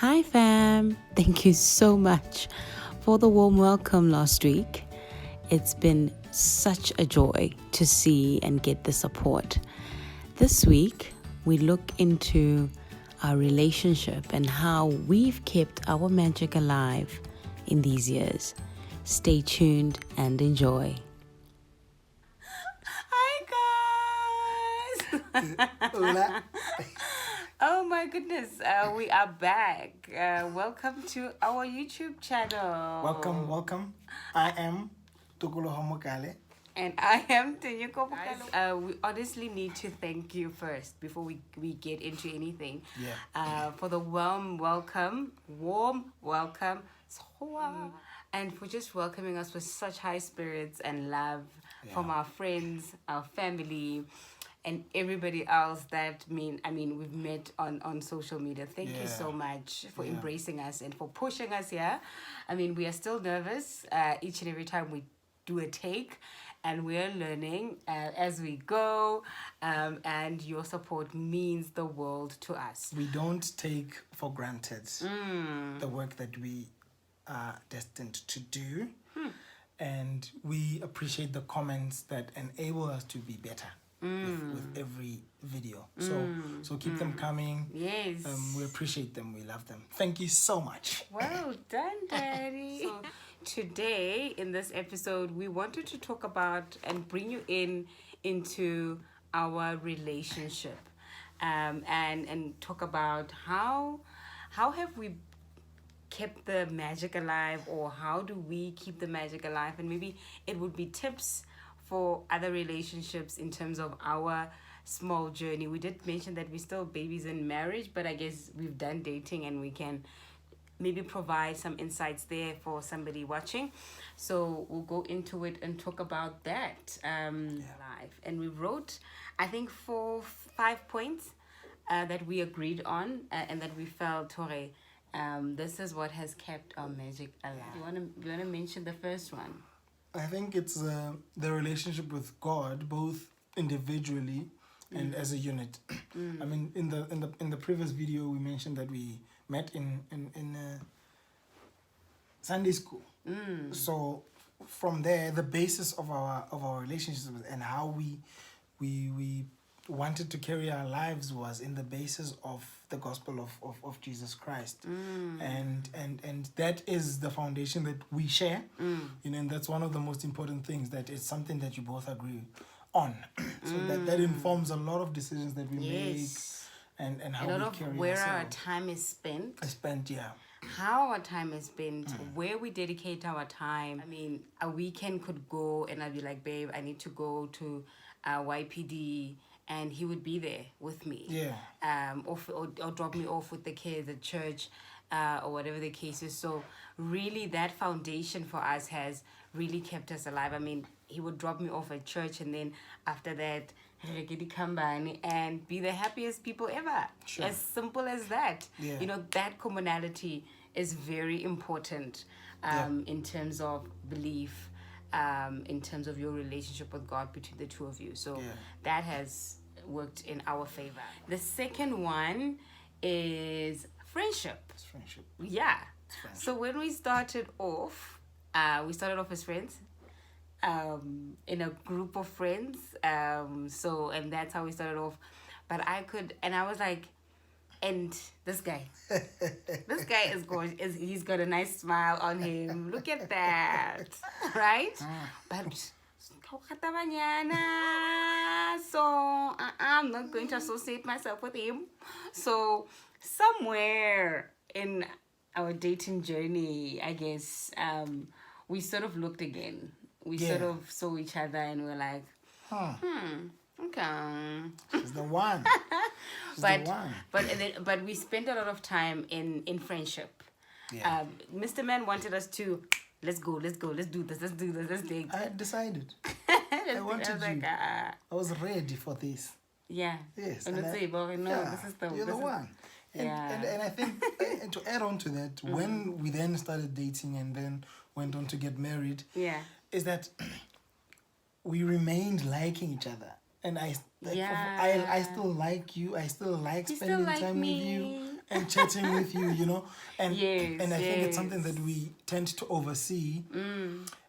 Hi, fam. Thank you so much for the warm welcome last week. It's been such a joy to see and get the support. This week, we look into our relationship and how we've kept our magic alive in these years. Stay tuned and enjoy. Hi, guys. Oh my goodness, we are back. Welcome to our YouTube channel. Welcome. I am Tukulo Homokale. And I am Tenyuko Guys, we honestly need to thank you first before we get into anything. Yeah. For the warm welcome, and for just welcoming us with such high spirits and love from our friends, our family, and everybody else that we've met on social media. Thank you so much for embracing us and for pushing us here. We are still nervous each and every time we do a take, and we're learning as we go, and your support means the world to us. We don't take for granted the work that we are destined to do, and we appreciate the comments that enable us to be better. With every video. So keep them coming. Yes. We appreciate them. We love them. Thank you so much. Well done, Daddy. So today, in this episode, we wanted to talk about and bring you into our relationship, and talk about how have we kept the magic alive, or how do we keep the magic alive, and maybe it would be tips for other relationships in terms of our small journey. We did mention that we're still babies in marriage, but I guess we've done dating and we can maybe provide some insights there for somebody watching. So we'll go into it and talk about that live. And we wrote, I think, 5 points that we agreed on, and that we felt, this is what has kept our magic alive. You wanna mention the first one? I think it's the relationship with God, both individually and as a unit. In the previous video, we mentioned that we met in Sunday school. So from there, the basis of our relationships and how we wanted to carry our lives was in the basis of the gospel of Jesus Christ, and that is the foundation that we share, and that's one of the most important things, that it's something that you both agree on. So that informs a lot of decisions that we make, and how we carry where ourselves. our time is spent. How our time is spent, where we dedicate our time. A weekend could go and I'd be like, babe, I need to go to YPD, and he would be there with me. Or drop me off with the kids at church, or whatever the case is. So really, that foundation for us has really kept us alive. He would drop me off at church, and then after that, come by and be the happiest people ever. Sure. As simple as that. That commonality is very important in terms of belief, in terms of your relationship with God between the two of you. So that has worked in our favor. The second one is friendship. It's friendship. Yeah. It's friendship. So when we started off as friends, in a group of friends. And that's how we started off. But I was like, and this guy is gorgeous. He's got a nice smile on him. Look at that, right? But so I'm not going to associate myself with him. So somewhere in our dating journey, I guess, we sort of looked again. We sort of saw each other and we were like, okay. She's the one. But we spent a lot of time in friendship. Yeah. Mr. Man wanted us to, let's do this, let's date. I decided. I wanted you. I was ready for this. Yeah. Yes. And this is you're the one. And I think, and to add on to that, when we then started dating and then went on to get married, is that we remained liking each other. And I still like you. I still like spending time with you. and chatting with you, you know. And Yes, and I think it's something yes. that we tend to oversee,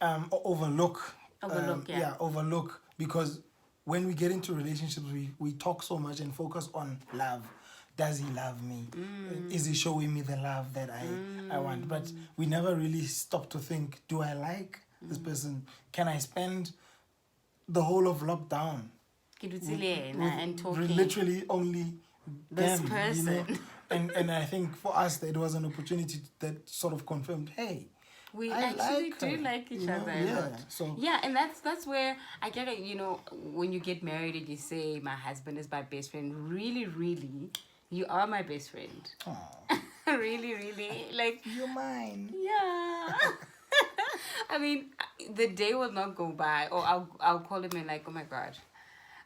or overlook. Overlook, yeah. Overlook, because when we get into relationships, we talk so much and focus on love. Does he love me? Is he showing me the love that I want? But we never really stop to think, do I like this person? Can I spend the whole of lockdown And talking. literally only This them, person. you know? And I think for us, it was an opportunity that sort of confirmed, hey, We I actually like do her, like each you know? other a Yeah, lot. so Yeah, and that's where I get it. You know, when you get married and you say my husband is my best friend, really, really, you are my best friend. aw, Really, really, like you're mine. yeah. I mean, the day will not go by, or I'll call him and like, oh my god,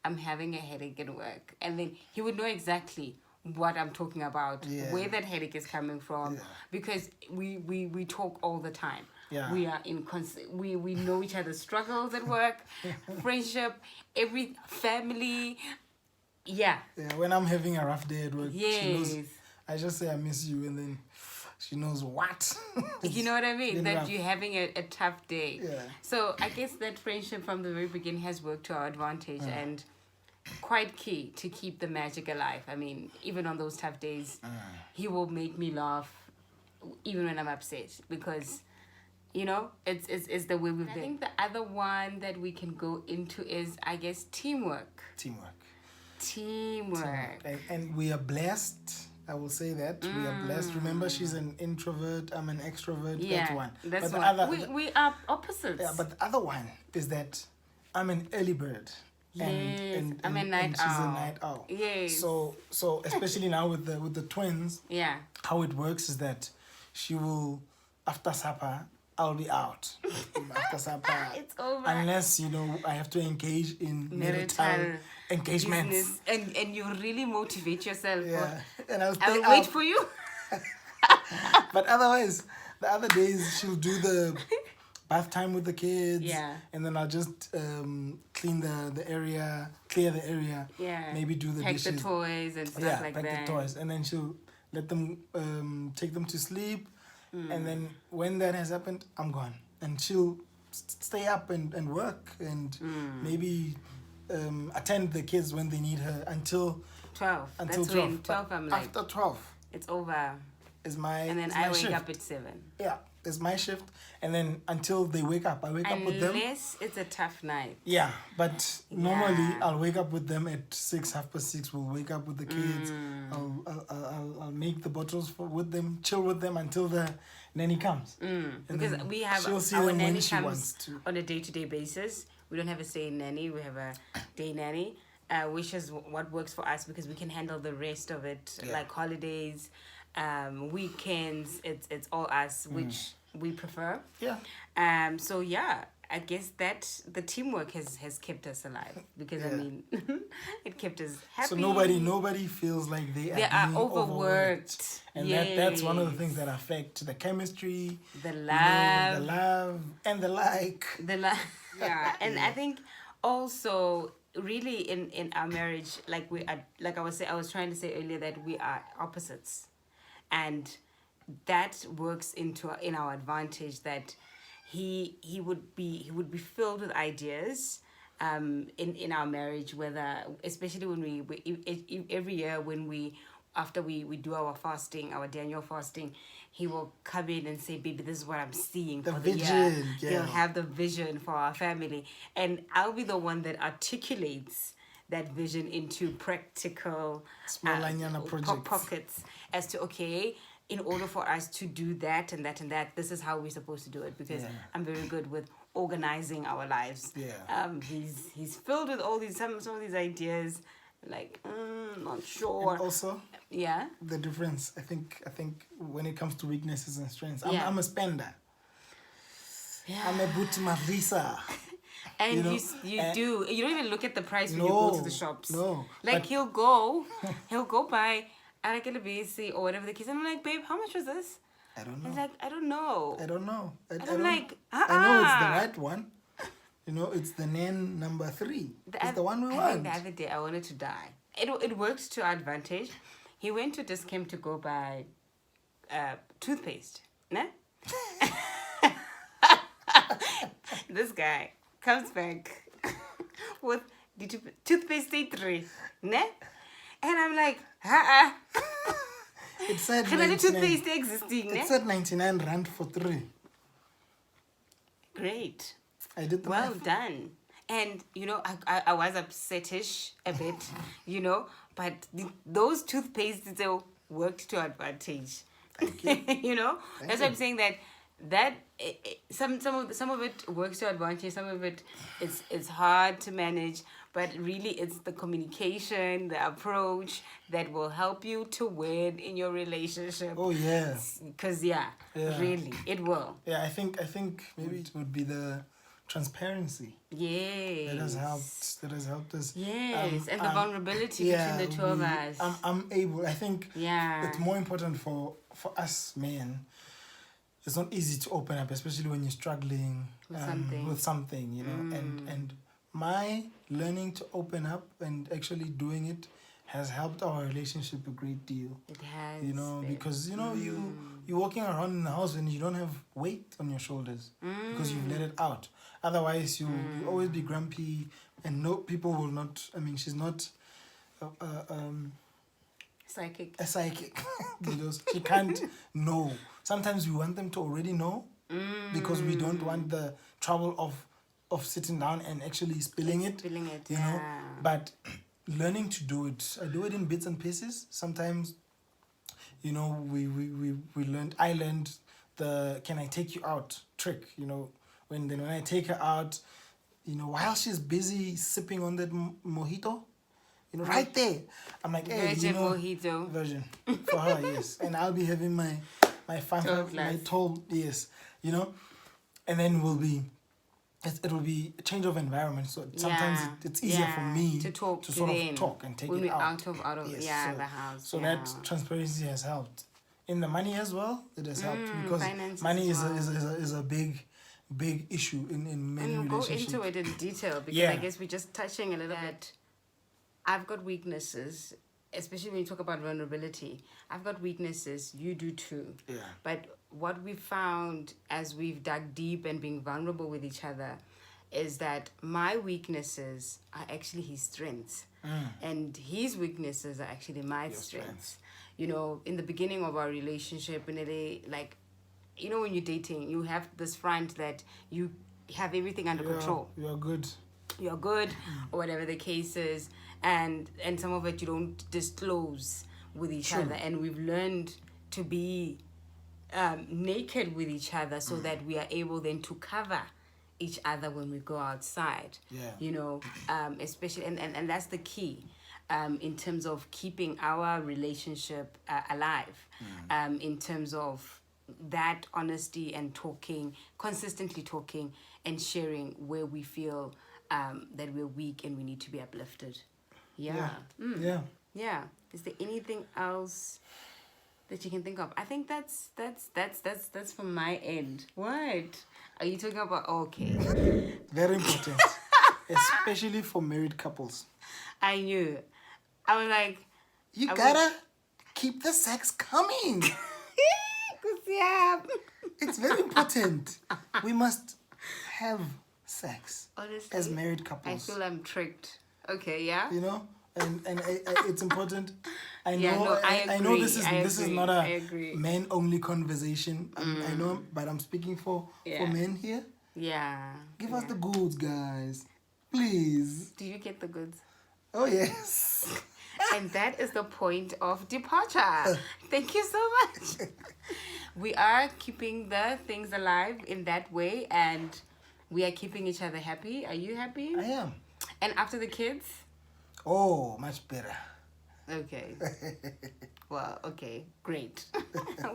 I'm having a headache at work, and then he would know exactly what I'm talking about, Yeah. where that headache is coming from, Yeah. because we talk all the time. Yeah. We are in we know each other's struggles at work, friendship, every family. Yeah. Yeah, when I'm having a rough day at work, she knows. Yes. I just say I miss you, and then she knows what. You know what I mean? been That rough. you're having a tough day. Yeah. So I guess that friendship from the very beginning has worked to our advantage and quite key to keep the magic alive. I mean, even on those tough days, he will make me laugh even when I'm upset, because you know it's the way we've been. I think the other one that we can go into is, I guess, teamwork. Teamwork. And we are blessed. I will say that we are blessed. Remember, she's an introvert. I'm an extrovert. Yeah, That's one. that's but one. the other, We are opposites. yeah, but the other one is that I'm an early bird. Yes, I'm a night she's owl. a night owl. Yes. So especially now with the twins, Yeah. how it works is that she will, after supper, I'll be out. After supper. It's over. Unless, you know, I have to engage in marital engagements. Business. And you really motivate yourself. Yeah. And I'll stay I'll up. wait for you. But otherwise, the other days she'll do the bath time with the kids. Yeah. And then I'll just clear the area. Yeah. Maybe do the Pack dishes. the toys and stuff like pack that. the toys. And then she'll let them, take them to sleep. And then when that has happened, I'm gone. And she'll stay up and work and maybe attend the kids when they need her until 12. until That's 12. when 12 I'm like, After 12 it's over. is my And then is I my wake shift. up at 7. Yeah, it's my shift. And then until they wake up, I wake up with them. Unless it's a tough night. Yeah, but normally Yeah. I'll wake up with them at 6, 6:30. We'll wake up with the kids. I'll make the bottles with them, chill with them until the nanny comes. And Because then we have she'll see our them when nanny she wants comes to. on a day-to-day basis. We don't have a say nanny. We have a day nanny, which is what works for us because we can handle the rest of it, Yeah. like holidays, weekends. It's all us, which we prefer. Yeah. So yeah, I guess that the teamwork has kept us alive because I Yeah. mean, it kept us happy. So nobody feels like they are being overworked. And that's one of the things that affect the chemistry, The you know, love. the love and the like. Yeah, and I think also really in our marriage, like we are, like I was trying to say earlier that we are opposites, and that works in our advantage that he would be filled with ideas in our marriage, whether especially when we every year when we after we do our fasting, our Daniel fasting, he will come in and say, baby, this is what I'm seeing The for the vision, year. yeah. He'll have the vision for our family, and I'll be the one that articulates that vision into practical Small projects. pockets as to, okay, in order for us to do that and that and that, this is how we're supposed to do it, because Yeah. I'm very good with organizing our lives. Yeah. He's filled with all these some of these ideas, like not sure. And also Yeah. the difference, I think when it comes to weaknesses and strengths, Yeah. I'm a spender. Yeah. I'm a boot Marisa. And You know, you and- do. You don't even look at the price when you go to No, the shops. no, Like but- he'll go buy AlakalaBC or whatever the case. And I'm like, babe, how much was this? I don't He's know. like, I don't know. I don't know. I I'm don't, like, I know it's the uh-uh. right one. You know, it's the NAN number 3. It's oth- the one we I want. think the other day I wanted to die. It worked to our advantage he went to Discam to go buy toothpaste. Ne? This guy comes back with the toothpaste 3, ne? And I'm like, It said can the 99. toothpaste existing, ne? It said 99 rand for 3. Great. I did the Well math. done. And, you know, I was upsetish a bit, you know, but those toothpastes though worked to advantage. You know, that's why I'm saying that some of it works to advantage, some of it is hard to manage, but really it's the communication, the approach that will help you to win in your relationship. Oh yeah. Because really it will. Yeah, I think maybe it would be the transparency Yes. that has helped us. Yes, and the vulnerability between the two of us. I'm able. I think Yeah. it's more important for us men. It's not easy to open up, especially when you're struggling with something, you know. And my learning to open up and actually doing it has helped our relationship a great deal. It has. You know, because you know you're walking around in the house and you don't have weight on your shoulders because you've let it out. Otherwise, you always be grumpy, and no people will not. I mean, she's not Psychic. a psychic because she can't know. Sometimes we want them to already know because we don't want the trouble of sitting down and actually spilling it. Spilling it, you know. But learning to do it, I do it in bits and pieces. Sometimes, you know, I learned the "can I take you out" trick. You know, when I take her out, you know, while she's busy sipping on that mojito, you know, right there, I'm like, hey, Virgin you know, mojito. version for her, yes, and I'll be having my toll, yes, you know, and then it will be a change of environment. So sometimes it's easier for me to talk to sort of talk and take when it we're out. out of Yes, the house. So that transparency has helped. In the money as well, it has helped because finances money as well. is a big issue in many And we'll go relationships. into it in detail because I guess we're just touching a little bit. I've got weaknesses, especially when you talk about vulnerability. I've got weaknesses, you do too. Yeah. But what we found as we've dug deep and being vulnerable with each other is that my weaknesses are actually his strengths. And his weaknesses are actually my strengths. You know, in the beginning of our relationship, when like, you know, when you're dating, you have this front that you have everything under control. You're good. You're good, or whatever the case is. And some of it you don't disclose with each other. And we've learned to be naked with each other so that we are able then to cover each other when we go outside. You know, especially, and that's the key in terms of keeping our relationship alive, in terms of that honesty and consistently talking and sharing where we feel that we're weak and we need to be uplifted. Yeah. Is there anything else that you can think of? I think that's from my end. What are you talking about? Okay. Very important, especially for married couples. I knew. I was like, you gotta keep the sex coming. It's very important. We must have sex. Honestly, as married couples. I feel I'm tricked. Okay, yeah. You know, and it's important. I know. Yeah, no, I know this is not a men only conversation. I know, but I'm speaking for men here. Yeah. Give us the goods, guys, please. Do you get the goods? Oh yes. And that is the point of departure. Thank you so much. We are keeping the things alive in that way, and we are keeping each other happy. Are you happy? I am. And after the kids? Oh, much better. Okay. Well, okay, great.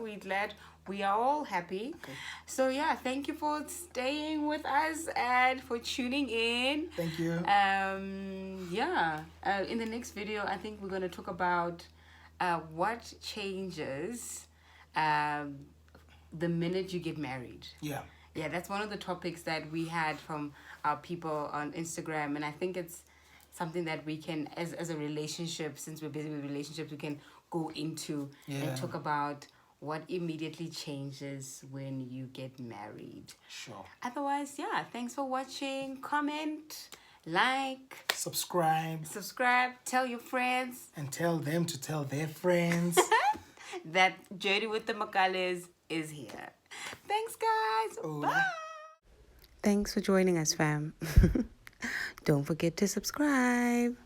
We're glad we are all happy. Okay. So yeah, thank you for staying with us and for tuning in. Thank you. In the next video, I think we're going to talk about what changes the minute you get married. Yeah, that's one of the topics that we had from our people on Instagram, and I think it's something that we can, as a relationship, since we're busy with relationships, we can go into Yeah. and talk about what immediately changes when you get married. Sure. Otherwise, yeah, thanks for watching. Comment, like, Subscribe. tell your friends And tell them to tell their friends. that Journey with the Makales is here. Thanks, guys. Oh, Bye. Thanks for joining us, fam. Don't forget to subscribe.